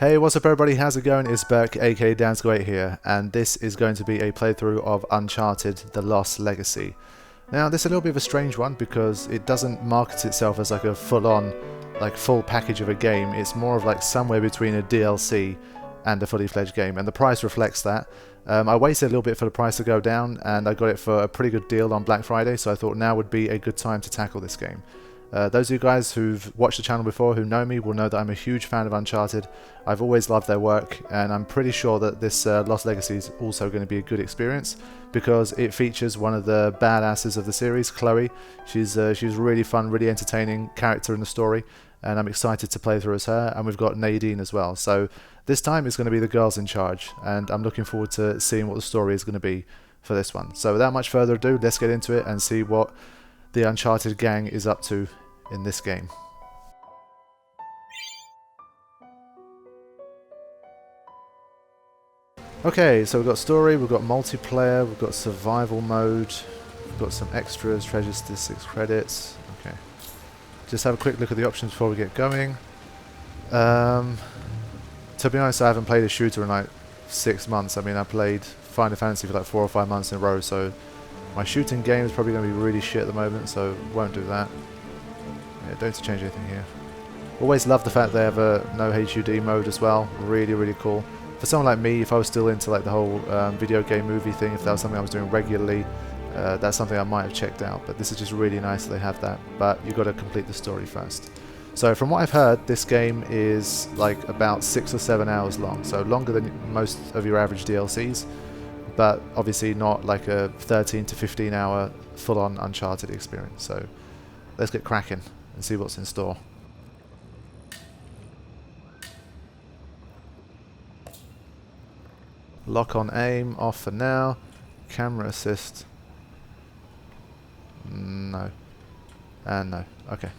Hey, what's up everybody, how's it going? It's Berk, aka Dansgo8 here, and this is going to be a playthrough of Uncharted: The Lost Legacy. Now, this is a little bit of a strange one because it doesn't market itself as like a full-on, full package of a game. It's more of like somewhere between a DLC and a fully fledged game, and the price reflects that. I waited a little bit for the price to go down, and I got it for a pretty good deal on Black Friday, so I thought now would be a good time to tackle this game. Those of you guys who've watched the channel before, who know me, will know that I'm a huge fan of Uncharted. I've always loved their work, and I'm pretty sure that this Lost Legacy is also going to be a good experience because it features one of the badasses of the series, Chloe. She's really fun, really entertaining character in the story, and I'm excited to play through as her. And we've got Nadine as well. So this time it's going to be the girls in charge, and I'm looking forward to seeing what the story is going to be for this one. So without much further ado, let's get into it and see what the Uncharted gang is up to in this game. Okay, so we've got story, we've got multiplayer, we've got survival mode, we've got some extras, treasure statistics, credits. Okay, just have a quick look at the options before we get going. To be honest, I haven't played a shooter in like 6 months. I mean, I played Final Fantasy for like 4 or 5 months in a row, so my shooting game is probably going to be really shit at the moment, so won't do that. Yeah, don't change anything here. Always love the fact they have a no HUD mode as well. Really, really cool. For someone like me, if I was still into like the whole video game movie thing, if that was something I was doing regularly, that's something I might have checked out. But this is just really nice that they have that. But you've got to complete the story first. So from what I've heard, this game is like about 6 or 7 hours long. So longer than most of your average DLCs. But obviously not like a 13 to 15 hour full-on Uncharted experience. So let's get cracking and see what's in store. Lock on aim, off for now. Camera assist. No. And no. Okay.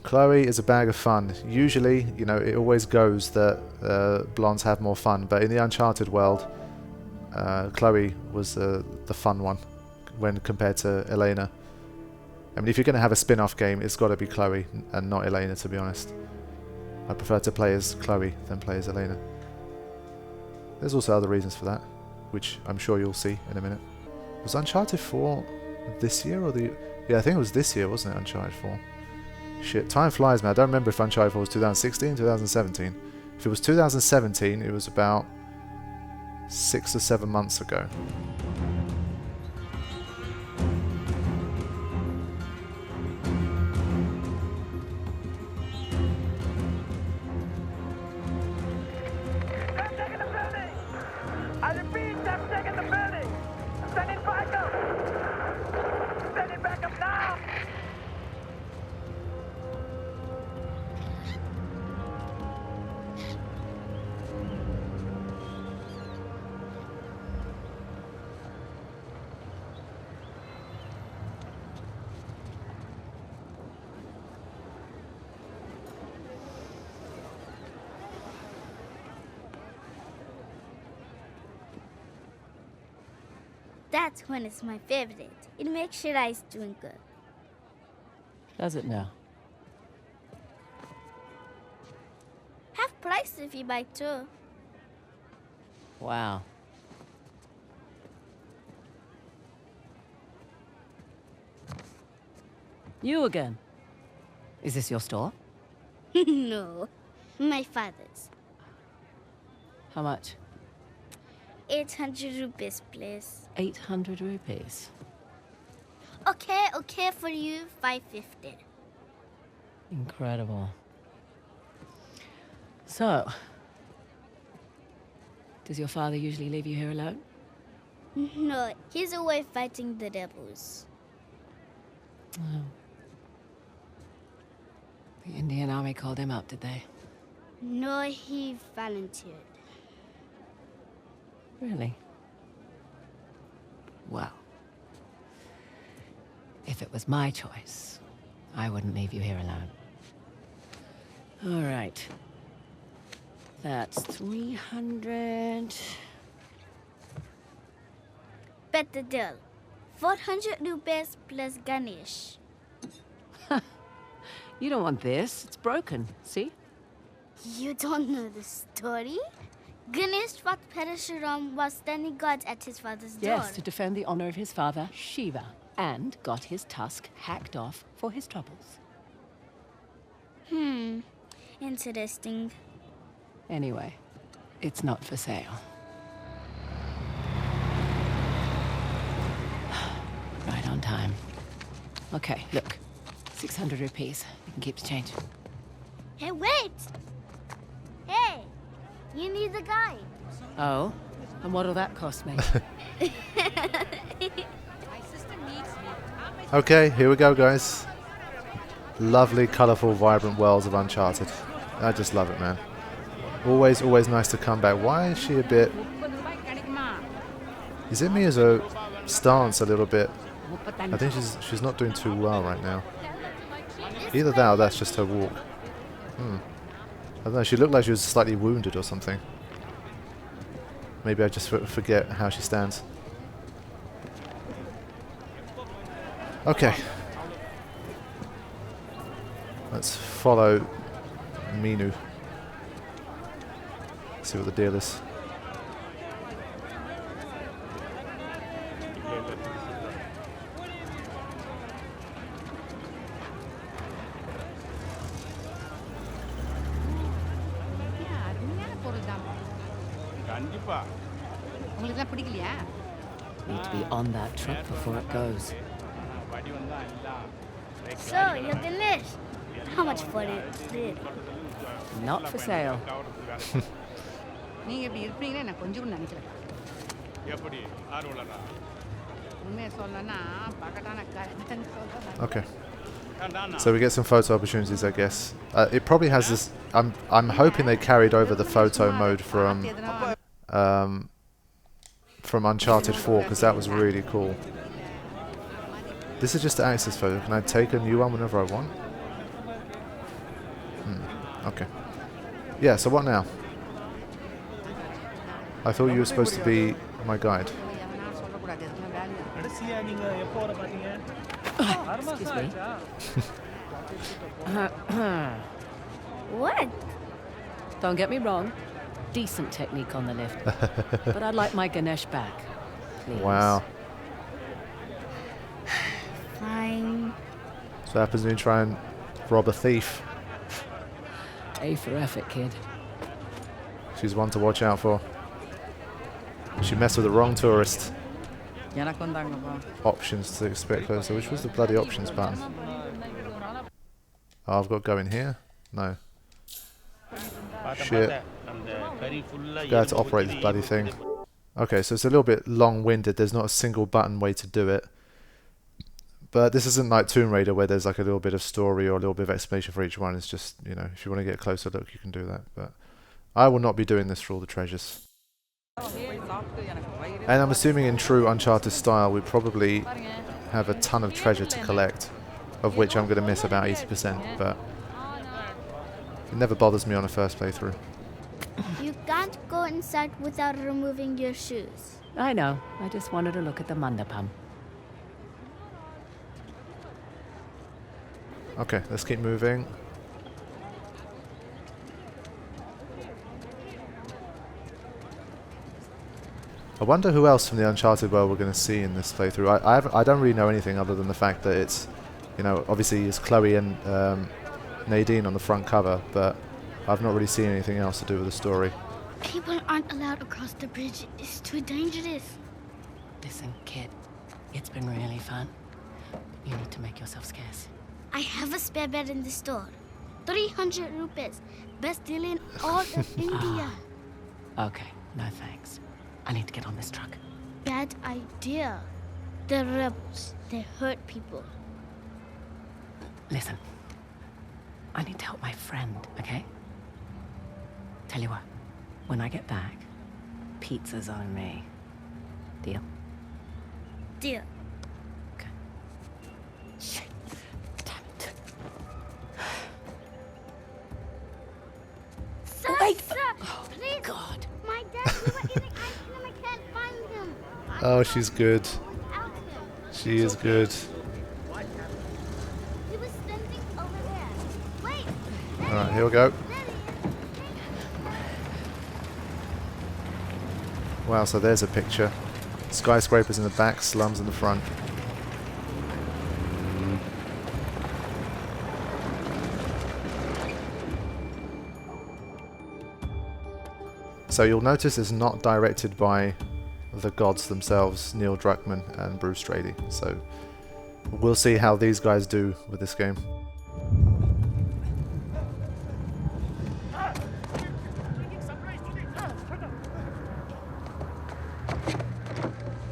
Chloe is a bag of fun. Usually, you know, it always goes that blondes have more fun, but in the Uncharted world, Chloe was the fun one when compared to Elena. I mean, if you're going to have a spin-off game, it's got to be Chloe and not Elena, to be honest. I prefer to play as Chloe than play as Elena. There's also other reasons for that, which I'm sure you'll see in a minute. Was Uncharted 4 this year or the... Yeah, I think it was this year, wasn't it, Uncharted 4? Shit, time flies, man. I don't remember if Uncharted 4 was 2016, 2017. If it was 2017, it was about 6 or 7 months ago. That's when it's my favorite. It makes sure I's doing good. Does it now? Half price if you buy 2. Wow. You again? Is this your store? No, my father's. How much? 800 rupees, please. 800 rupees. Okay, for you, 550. Incredible. So, does your father usually leave you here alone? No, he's away fighting the rebels. Oh. The Indian Army called him up, did they? No, he volunteered. Really? Well, if it was my choice, I wouldn't leave you here alone. All right. That's 300. Better deal. 400 rupees plus Ganesh. You don't want this. It's broken. See? You don't know the story? Ganesh fought Parashuram while standing guard at his father's door. Yes, to defend the honor of his father, Shiva, and got his tusk hacked off for his troubles. Interesting. Anyway, it's not for sale. Right on time. Okay, look. 600 rupees. You can keep the change. Hey, wait! Hey! You need the guide. Oh? And what'll that cost me? Okay, here we go, guys. Lovely, colourful, vibrant worlds of Uncharted. I just love it, man. Always, always nice to come back. Why is she a bit... Is it me as a stance a little bit? I think she's not doing too well right now. Either that or that's just her walk. I don't know, she looked like she was slightly wounded or something. Maybe I just forget how she stands. Okay. Let's follow Minu. See what the deal is. Need to be on that truck before it goes. So, you're Ganesh. How much for it? Not for sale. Okay. So we get some photo opportunities, I guess. It probably has this... I'm hoping they carried over the photo mode from Uncharted 4, because that was really cool. This is just to access photo. Can I take a new one whenever I want? Okay. Yeah, so what now? I thought you were supposed to be my guide. Excuse me. What? Don't get me wrong. Decent technique on the lift. But I'd like my Ganesh back. Please. Wow. Fine. So what happens when you try and rob a thief? A for effort, kid. She's one to watch out for. She messed with the wrong tourist. Options to expect closer. Which was the bloody options button? Oh, I've got to go in here? No. Shit. Go to operate this bloody thing. Okay, so it's a little bit long-winded. There's not a single button way to do it. But this isn't like Tomb Raider where there's like a little bit of story or a little bit of explanation for each one. It's just, you know, if you want to get a closer look, you can do that. But I will not be doing this for all the treasures. And I'm assuming in true Uncharted style, we probably have a ton of treasure to collect, of which I'm going to miss about 80%, but it never bothers me on a first playthrough. You can't go inside without removing your shoes. I know. I just wanted to look at the mandapam. Okay, let's keep moving. I wonder who else from the Uncharted world we're going to see in this playthrough. I don't really know anything other than the fact that it's, you know, obviously it's Chloe and Nadine on the front cover, but I've not really seen anything else to do with the story. People aren't allowed across the bridge. It's too dangerous. Listen, kid. It's been really fun. You need to make yourself scarce. I have a spare bed in the store. 300 rupees. Best deal in all of India. Okay, no thanks. I need to get on this truck. Bad idea. They're rebels. They hurt people. Listen. I need to help my friend, okay? Tell you what. When I get back, pizza's on me. Deal? Deal. Okay. Shit. Damn it. Sir, Wait. sir, please. God. My dad, we were eating ice cream. I can't find him. Oh, she's good. Without him. She is good. He was standing over there. Wait. Alright, here we go. Daddy. Wow, so there's a picture. Skyscrapers in the back, slums in the front. So you'll notice it's not directed by the gods themselves, Neil Druckmann and Bruce Straley. So we'll see how these guys do with this game.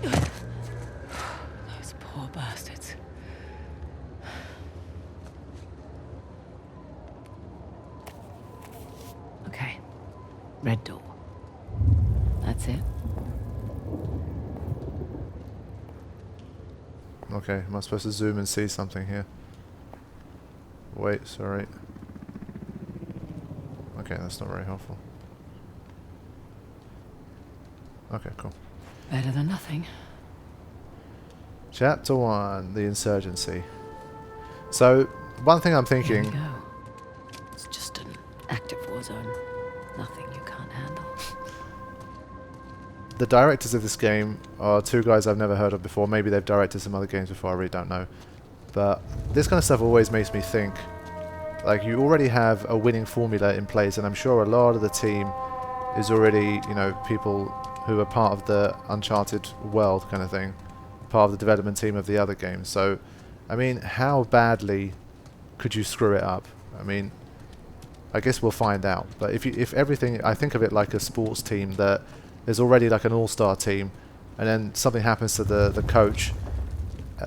Those poor bastards. Okay. Red door. That's it. Okay, am I supposed to zoom and see something here? Wait, sorry. Okay, that's not very helpful. Okay, cool. Better than nothing. Chapter 1, the insurgency. So, one thing I'm Here thinking... we go. It's just an active war zone. Nothing you can't handle. The directors of this game are two guys I've never heard of before. Maybe they've directed some other games before, I really don't know. But this kind of stuff always makes me think, like, you already have a winning formula in place, and I'm sure a lot of the team is already, you know, people who are part of the Uncharted world kind of thing, part of the development team of the other games. So, I mean, how badly could you screw it up? I mean, I guess we'll find out. But if everything, I think of it like a sports team that there's already like an all-star team, and then something happens to the coach,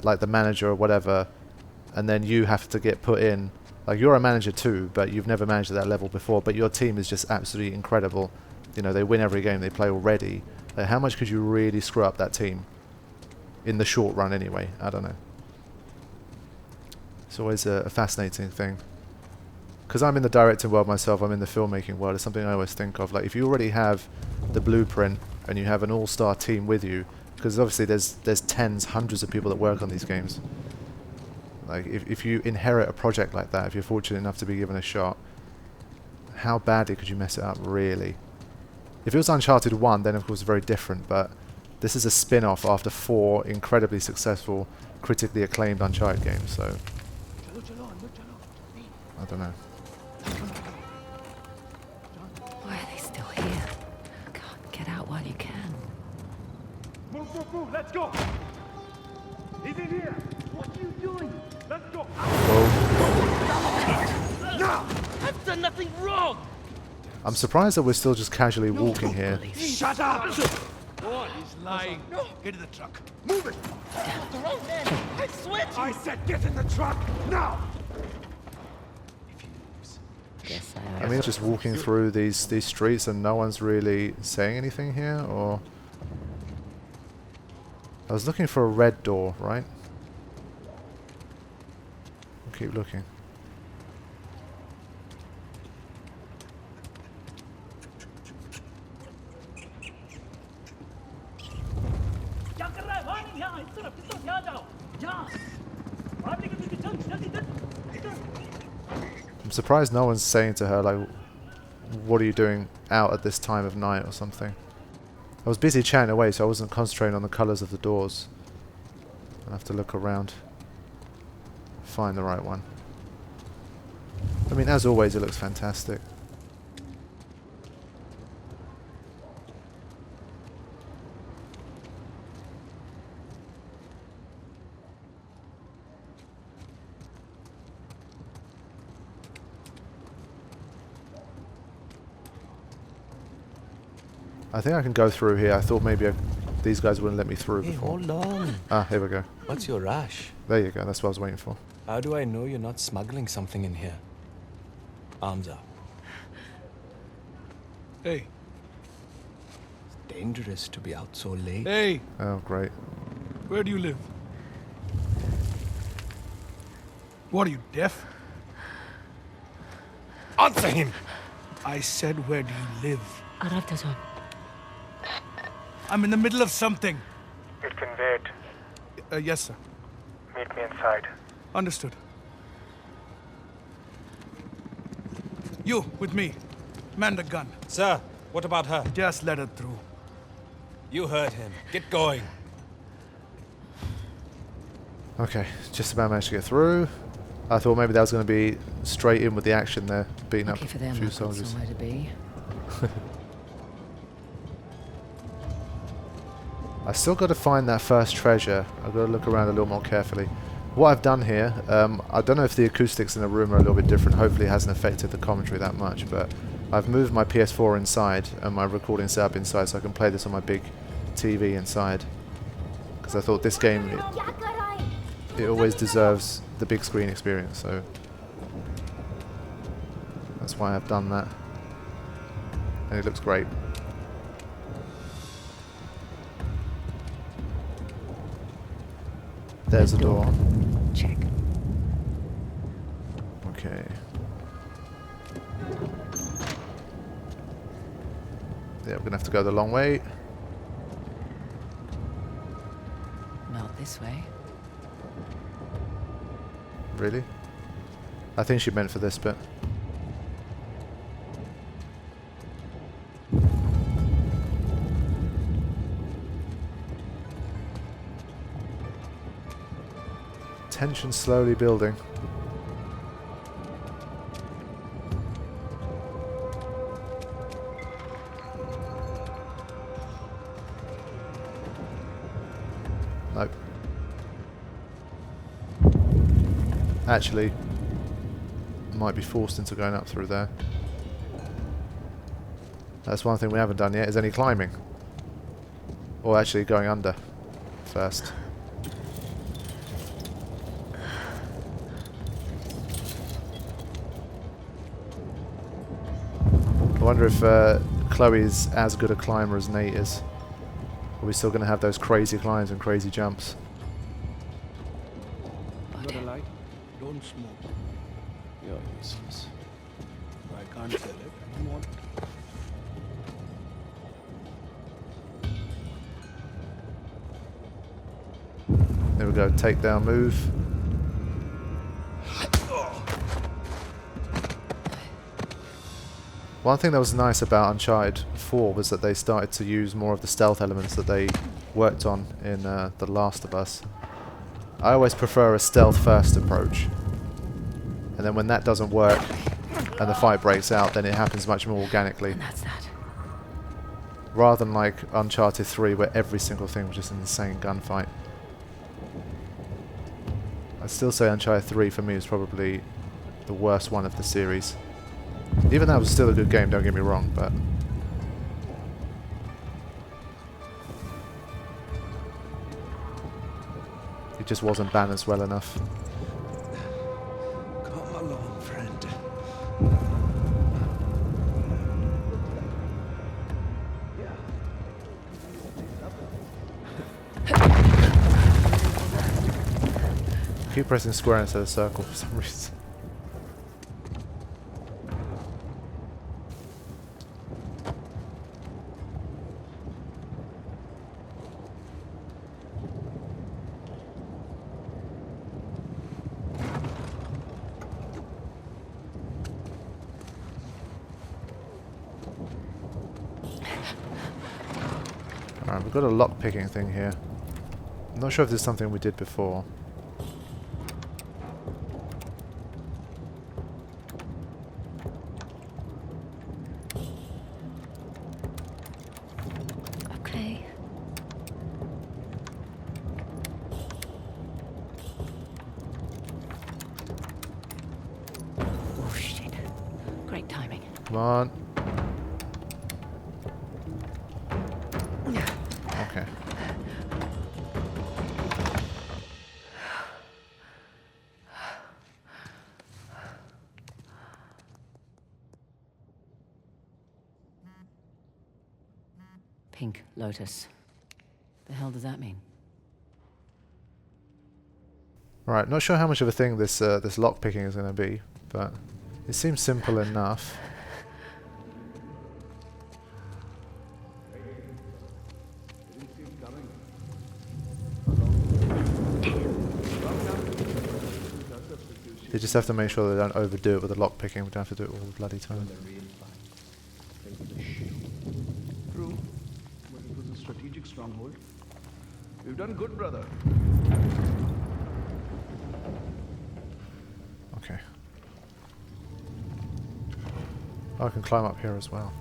like the manager or whatever, and then you have to get put in. Like, you're a manager too, but you've never managed at that level before, but your team is just absolutely incredible. You know, they win every game they play already. Like, how much could you really screw up that team? In the short run anyway, I don't know. It's always a fascinating thing. Because I'm in the directing world myself, I'm in the filmmaking world, it's something I always think of. Like, if you already have the blueprint and you have an all-star team with you, because obviously there's tens, hundreds of people that work on these games. Like, if you inherit a project like that, if you're fortunate enough to be given a shot, how badly could you mess it up, really? If it was Uncharted 1, then of course it's very different, but this is a spin-off after 4 incredibly successful, critically acclaimed Uncharted games, so... I don't know. Why are they still here? God, get out while you can. Move, let's go! He's in here! What are you doing? Let's go! No! I've done nothing wrong! I'm surprised that we're still just casually walking here. Shut up! What? He's lying. No. Get in the truck. Move it! The wrong man! I swear to you! I said get in the truck! Now! Guess I mean, just walking through these streets and no one's really saying anything here, or... I was looking for a red door, right? I'll keep looking. I'm surprised no one's saying to her, like, what are you doing out at this time of night or something. I was busy chatting away, so I wasn't concentrating on the colours of the doors. I'll have to look around. Find the right one. I mean, as always, it looks fantastic. I think I can go through here. I thought maybe these guys wouldn't let me through Hey, before. hold on. Ah, here we go. What's your rush? There you go. That's what I was waiting for. How do I know you're not smuggling something in here? Arms up. Hey. It's dangerous to be out so late. Hey! Oh, great. Where do you live? What are you, deaf? Answer him! I said, where do you live? Arabtazon. I'm in the middle of something. It can wait. Yes, sir. Meet me inside. Understood. You, with me. Man the gun. Sir, what about her? Just let her through. You heard him. Get going. Okay, just about managed to get through. I thought maybe that was going to be straight in with the action there, beating Lucky up for a them, few I've got soldiers. somewhere to be. I still got to find that first treasure. I've got to look around a little more carefully. What I've done here, I don't know if the acoustics in the room are a little bit different. Hopefully it hasn't affected the commentary that much, but I've moved my PS4 inside and my recording setup inside so I can play this on my big TV inside. Because I thought this game, it always deserves the big screen experience, so that's why I've done that. And it looks great. There's a door. Check. Okay. Yeah, we're gonna have to go the long way. Not this way. Really? I think she meant for this bit. Tension slowly building. Nope. Actually, might be forced into going up through there. That's one thing we haven't done yet, is any climbing. Or actually going under first. I wonder if Chloe's as good a climber as Nate is. Are we still going to have those crazy climbs and crazy jumps? Got a light? Don't smoke. You're useless. I can't sell it. I want it. There we go, takedown move. One thing that was nice about Uncharted 4 was that they started to use more of the stealth elements that they worked on in The Last of Us. I always prefer a stealth first approach. And then when that doesn't work and the fight breaks out, then it happens much more organically. And that's that. Rather than like Uncharted 3 where every single thing was just an insane gunfight. I'd still say Uncharted 3 for me is probably the worst one of the series. Even that was still a good game, don't get me wrong, but it just wasn't balanced well enough. Come along, friend. Keep pressing square instead of circle for some reason. Alright, we've got a lock-picking thing here. I'm not sure if this is something we did before. Okay. Oh shit. Great timing. Come on. Okay. Pink Lotus. The hell does that mean? Right, not sure how much of a thing this this lock-picking is going to be, but it seems simple enough. You just have to make sure they don't overdo it with the lock-picking. We don't have to do it all the bloody time. strategic stronghold. We've done good, brother. Okay. I can climb up here as well.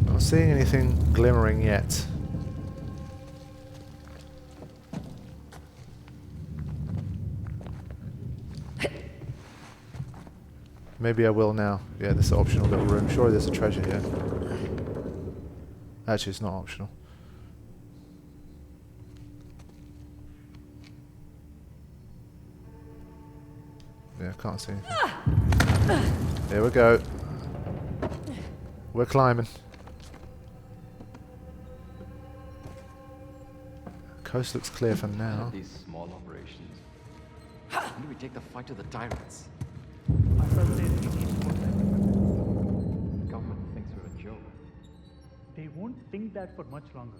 Not seeing anything glimmering yet. Maybe I will now. Yeah, this is an optional little room. Surely there's a treasure here. Actually, it's not optional. Yeah, I can't see anything. Here we go. We're climbing. Coast looks clear for now. These small operations. When do we take the fight to the tyrants? My brother says we need more time. The government thinks we're a joke. They won't think that for much longer.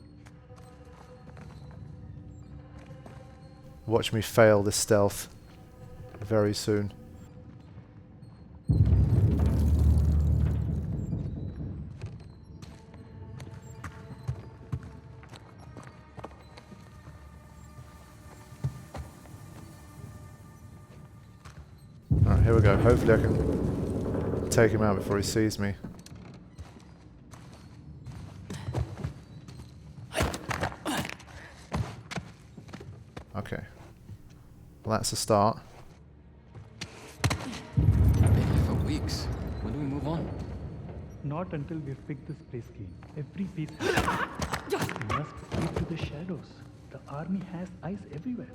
Watch me fail this stealth very soon. Alright, here we go. Hopefully I can take him out before he sees me. Okay. Well, that's a start. Been here for weeks. When do we move on? Not until we've picked this place clean. Every piece. We must keep to the shadows. The army has eyes everywhere.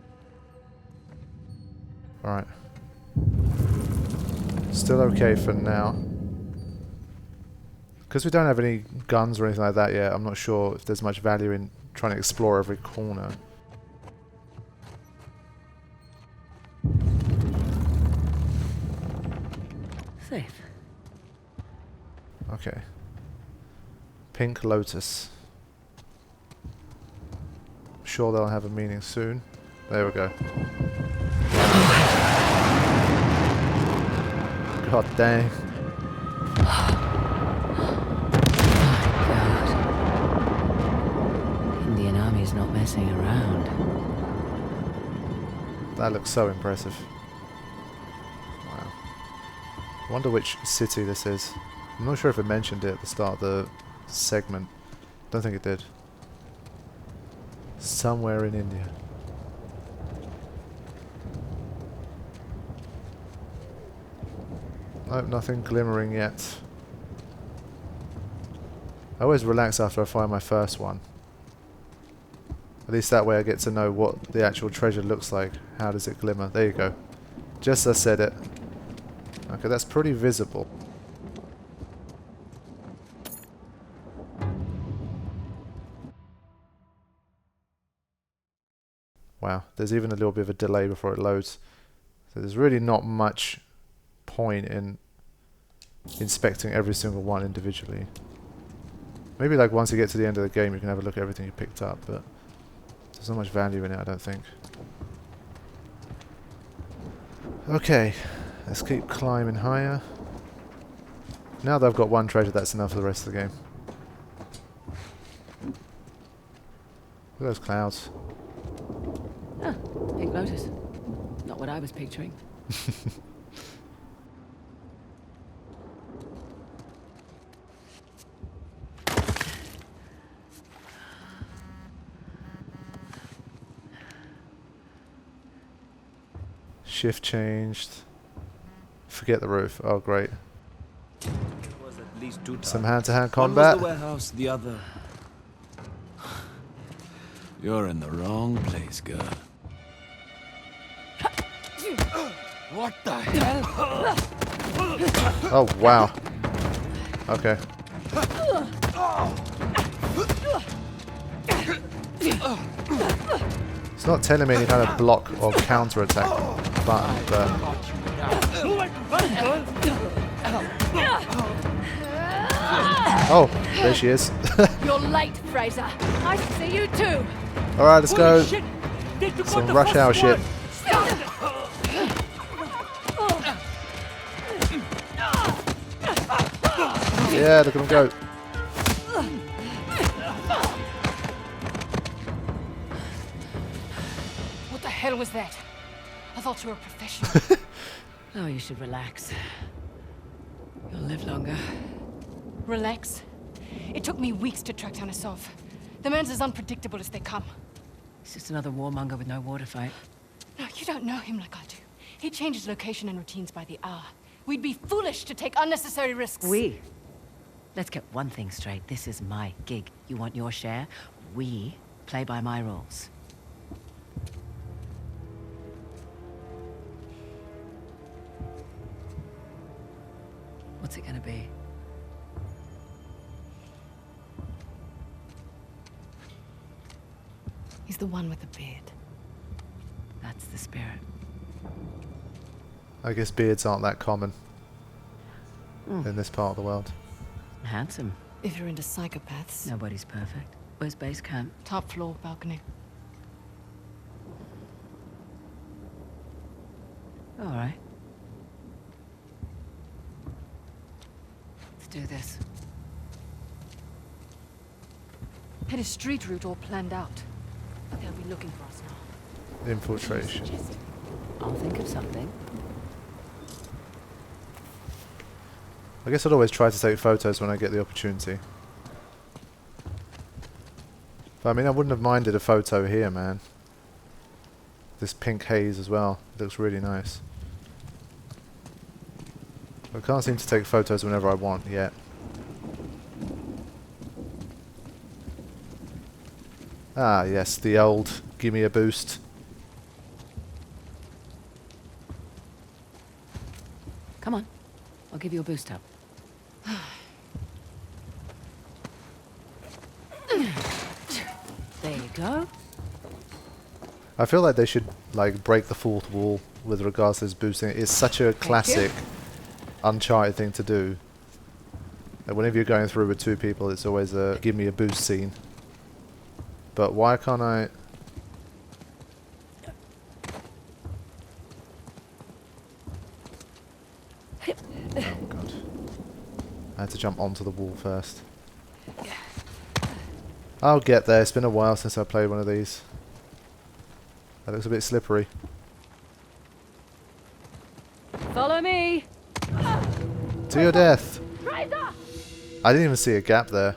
Alright. Still okay for now. Because we don't have any guns or anything like that yet, I'm not sure if there's much value in trying to explore every corner. Safe. Okay. Pink Lotus. I'm sure they'll have a meaning soon. There we go. God dang. Indian Army's not messing around. That looks so impressive. Wow. I wonder which city this is. I'm not sure if it mentioned it at the start of the segment. Don't think it did. Somewhere in India. Nope, nothing glimmering yet. I always relax after I find my first one. At least that way I get to know what the actual treasure looks like. How does it glimmer? There you go. Just as I said it. Okay, that's pretty visible. Wow, there's even a little bit of a delay before it loads. So there's really not much point in inspecting every single one individually. Maybe like once you get to the end of the game you can have a look at everything you picked up, but there's not much value in it, I don't think. Okay, let's keep climbing higher. Now that I've got one treasure, that's enough for the rest of the game. Look at those clouds. Ah, Pink Lotus. Not what I was picturing. Shift changed. Forget the roof. Oh, great. Some hand-to-hand combat. One was the warehouse, the other. You're in the wrong place, girl. What the hell? Oh, wow. Okay. It's not telling me any kind of block or counter-attack button, but... Oh, there she is. You're late, Frazer. I see you too. Alright, let's go. Some rush hour shit. Yeah, look at him go. hell was that? I thought you were a professional. Oh, you should relax. You'll live longer. Relax. It took me weeks to track down Asov. The man's as unpredictable as they come. He's just another warmonger with no war to fight. No, you don't know him like I do. He changes location and routines by the hour. We'd be foolish to take unnecessary risks. Let's get one thing straight. This is my gig. You want your share? We play by my rules. What's it gonna be? He's the one with the beard. That's the spirit. I guess beards aren't that common in this part of the world. Handsome. If you're into psychopaths. Nobody's perfect. Where's base camp? Top floor, balcony. All right. Let's do this. Had a street route all planned out. But they'll be looking for us now. Infiltration. I'll think of something. I guess I'd always try to take photos when I get the opportunity. But I mean, I wouldn't have minded a photo here, man. This pink haze as well. It looks really nice. I can't seem to take photos whenever I want yet. Ah, yes, the old give me a boost. Come on. I'll give you a boost up. There you go. I feel like they should like break the fourth wall with regards to this boosting. It's such a classic Uncharted thing to do. Like whenever you're going through with two people, it's always a give me a boost scene. But why can't I? Oh god. I had to jump onto the wall first. I'll get there. It's been a while since I played one of these. That looks a bit slippery. Follow me. To your death. Frazer! I didn't even see a gap there.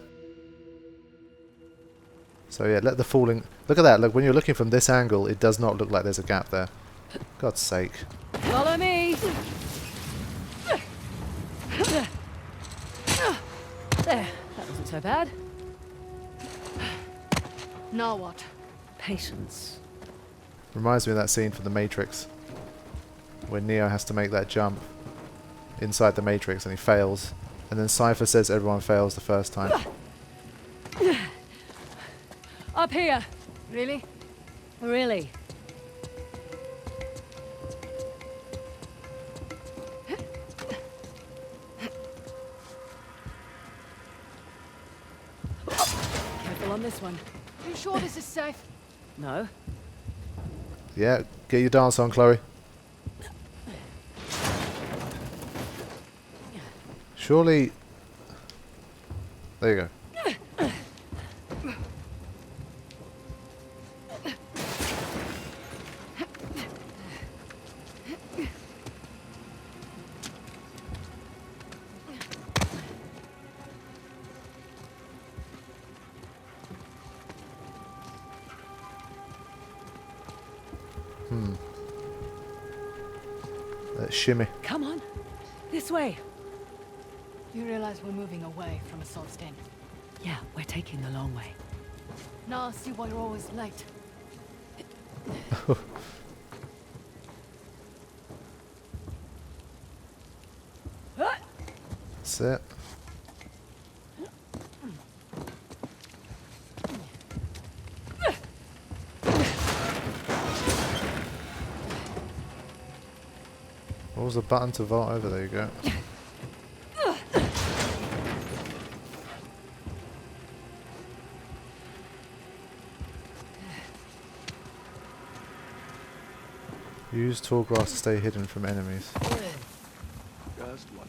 So yeah, let the falling... Look at that. Look, when you're looking from this angle, it does not look like there's a gap there. God's sake. Follow me. There. That wasn't so bad. Now what? Patience. Reminds me of that scene from The Matrix. Where Neo has to make that jump inside the Matrix and he fails. And then Cypher says everyone fails the first time. Up here. Really? Really? Careful on this one. You sure this is safe? No. Yeah, get your dance on, Chloe. Surely... There you go. Shimmy. Come on. This way. You realize we're moving away from Assault's den. Yeah, we're taking the long way. Now I see why you're always late. That's it. What was the button to vault over? There you go. Use tall grass to stay hidden from enemies. Just one more.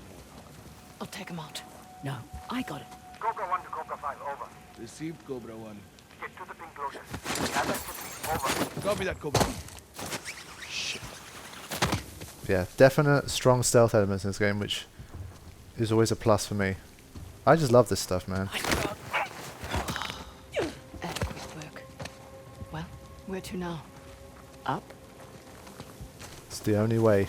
I'll take him out. No, I got it. Cobra 1 to Cobra 5, over. Received, Cobra 1. Get to the Pink Lotus. Gather quickly, over. Copy that, Cobra. Yeah, definite strong stealth elements in this game, which is always a plus for me. I just love this stuff, man. Adequate work. Well, where to now? Up? It's the only way.